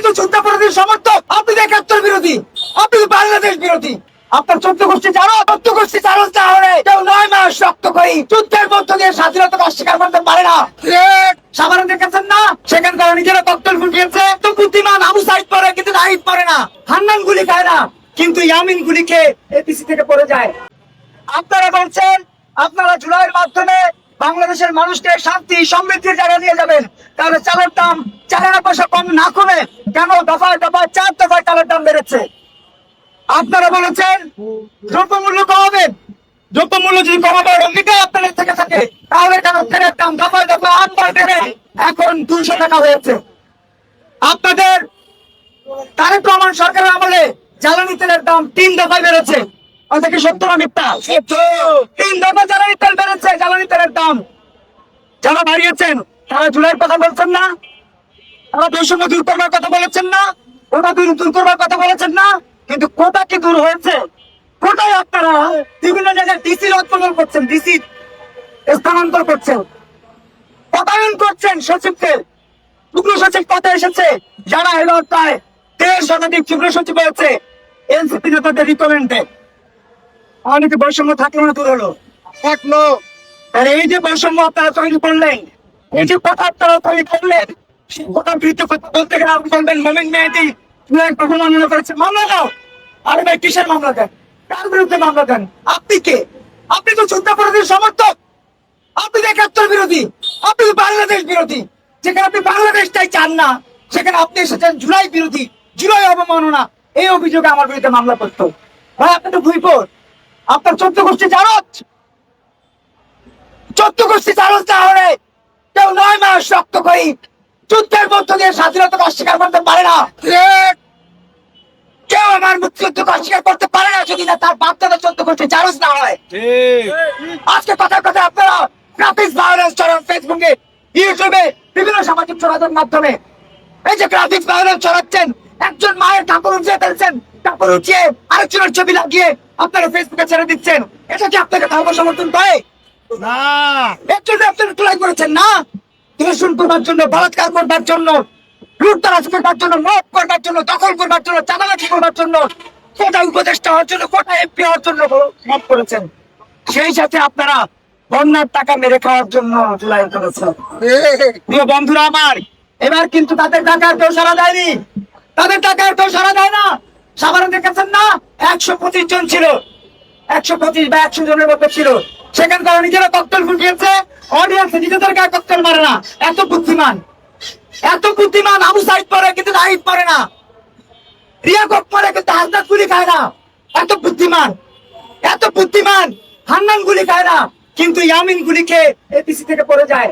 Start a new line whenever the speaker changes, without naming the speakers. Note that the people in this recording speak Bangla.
তো যুদ্ধাপরাধীর সমর্থক, আপনি তো ৭১ বিরোধী, আপনি তো বাংলাদেশ বিরোধী। আপনার ১৪ গোষ্ঠী জানো, ১৪ গোষ্ঠী জানো তাহলে কেউ ৯ মাস রক্ত করি যুদ্ধের মধ্য দিয়ে স্বাধীনতা অস্বীকার করতে পারে না। সাধারণ দেখেছেন না, সেখানকার নিজেরা ককটেল ফুটিয়েছে। তো বুদ্ধিমান আবু সাইদ পরে কিন্তু নাহিদ পরে না, হান্নান গুলি খায় না কিন্তু ইয়ামিন গুলি খেয়ে এপিসি থেকে পড়ে যায়। আপনারা বলছেন আপনারা জুলাইয়ের মাধ্যমে বাংলাদেশের মানুষকে শান্তি সমৃদ্ধির জায়গা নিয়ে যাবেন, তাহলে চালের দাম ৪ পয়সা কম না কমে কেন দফায় দফায় ৪ দফায় চালের দাম বেড়েছে? আপনারা বলেছেন দ্রব্যমূল্য কমাবেন, দ্রব্যমূল্য যদি কমাবার অঙ্গীকার আপনাদের থেকে থাকে তাহলে কেন তেলের দাম দফায় দফায় ৮ বেড়ে এখন ২০০ টাকা হয়েছে? আপনাদের তারেক রহমান সরকারের আমলে জ্বালানি তেলের দাম ৩ দফায় বেড়েছে। অথচ সত্য না মিথ্যা? ৩ দফা জ্বালানি তেল বেড়েছে, জ্বালানি তেলের দাম যারা বাড়িয়েছেন তারা জুলাইয়ের কথা বলছেন না, তারা বৈষম্য দূর করবার কথা বলেছেন না, কোটা দূর করবার কথা বলেছেন না, কিন্তু কোটা কি দূর হয়েছে? কোটায় আপনারা বিভিন্ন জায়গায় ডিসি উৎপাদন করছেন, ডিসি স্থানান্তর করছেন, পদায়ন করছেন সচিবকে। যুগ্ম সচিব পদে এসেছে যারা এলো প্রায় ১.৫ শতাধিক যুগ্ম সচিব হয়েছে এনসিপি নেতাদের রিকমেন্ডে। অনেকে বৈষম্য থাকলো না, দূর হলো থাকলো। আর এই যে বৈষম্য আপনারা তৈরি করলেন, এই যে কথা আপনারা তৈরি করলেন, সেই কথা বিরুদ্ধে বলতে গেলে আপনি বলবেন মোমিন মেহেদী মামলা করেছে। মামলা দাও। আরে ভাই কিসের মামলা দেন? কার বিরুদ্ধে মামলা দেন? আপনি কে? আপনি তো যুদ্ধাপরাধীর সমর্থক, আপনি তো ৭১ বিরোধী, আপনি তো বাংলাদেশ বিরোধী। যেখানে আপনি বাংলাদেশটাই চান না সেখানে আপনি এসেছেন জুলাই বিরোধী, জুলাই অবমাননা, এই অভিযোগে আমার বিরুদ্ধে মামলা করতো। ভাই আপনি তো ভুইপোর, আপনার ১৪ গোষ্ঠী জানত, ১৪ গোষ্ঠী জানত তাহলে কেউ ৯ মাস রক্ত করি যুদ্ধের মধ্য দিয়ে স্বাধীনতা অস্বীকার করতে পারে না। কেউ আমার মুক্তিযুদ্ধকে অস্বীকার করতে পারে না যদি না তার বাপদাদা ১৪ গোষ্ঠী জারজ না হয়। আজকে কথার কথা আপনারা গ্রাফিক্স ভায়োলেন্স ছড়ান ফেসবুকে, ইউটিউবে, বিভিন্ন সামাজিক যোগাযোগ মাধ্যমে। এই যে গ্রাফিক্স ভায়োলেন্স ছড়াচ্ছেন, একজন মায়ের কাপড় উঠিয়ে ফেলছেন, কাপড় উঠিয়ে আরেকজনের ছবি লাগিয়ে আপনারা ফেসবুকে ছেড়ে দিচ্ছেন। এটা কি আপনাকে ধর্ম সমর্থন করে? না। এর জন্য আপনারা তোলাই করেছেন না, ধর্ষণ করবার জন্য, বলাৎকার করবার জন্য, লুটতরাজ করবার জন্য, মদ করবার জন্য, দখল করবার জন্য, চাঁদাবাজি করবার জন্য, কোটা উপদেষ্টা হওয়ার জন্য, কোটা এমপি হওয়ার জন্য মত করেছেন। সেই সাথে আপনারা বন্যার টাকা মেরে খাওয়ার জন্য জুলাই করেছেন। প্রিয় বন্ধুরা আমার, এবার কিন্তু তাদের টাকার কেউ সারা দেয়নি, তাদের টাকার কেউ সারা দেয় না। সাধারণ দেখেছেন না, ১২৫ জন ছিল, ১২৫ বা ১০০ জনের মতো ছিল। সেখানকার নিজেরা ককটেল ফুটিয়েছে, অডিয়েন্স নিজেদের গায়ে ককটেল মারে না। এত বুদ্ধিমান, এত বুদ্ধিমান আবু সাইদ পরে কিন্তু নাহিদ পরে না, রিয়া কক পরে কিন্তু হান্নান গুলি খায় না। এত বুদ্ধিমান, এত বুদ্ধিমান হান্নান গুলি খায় না কিন্তু ইয়ামিন গুলি খেয়ে এপিসি থেকে পড়ে যায়।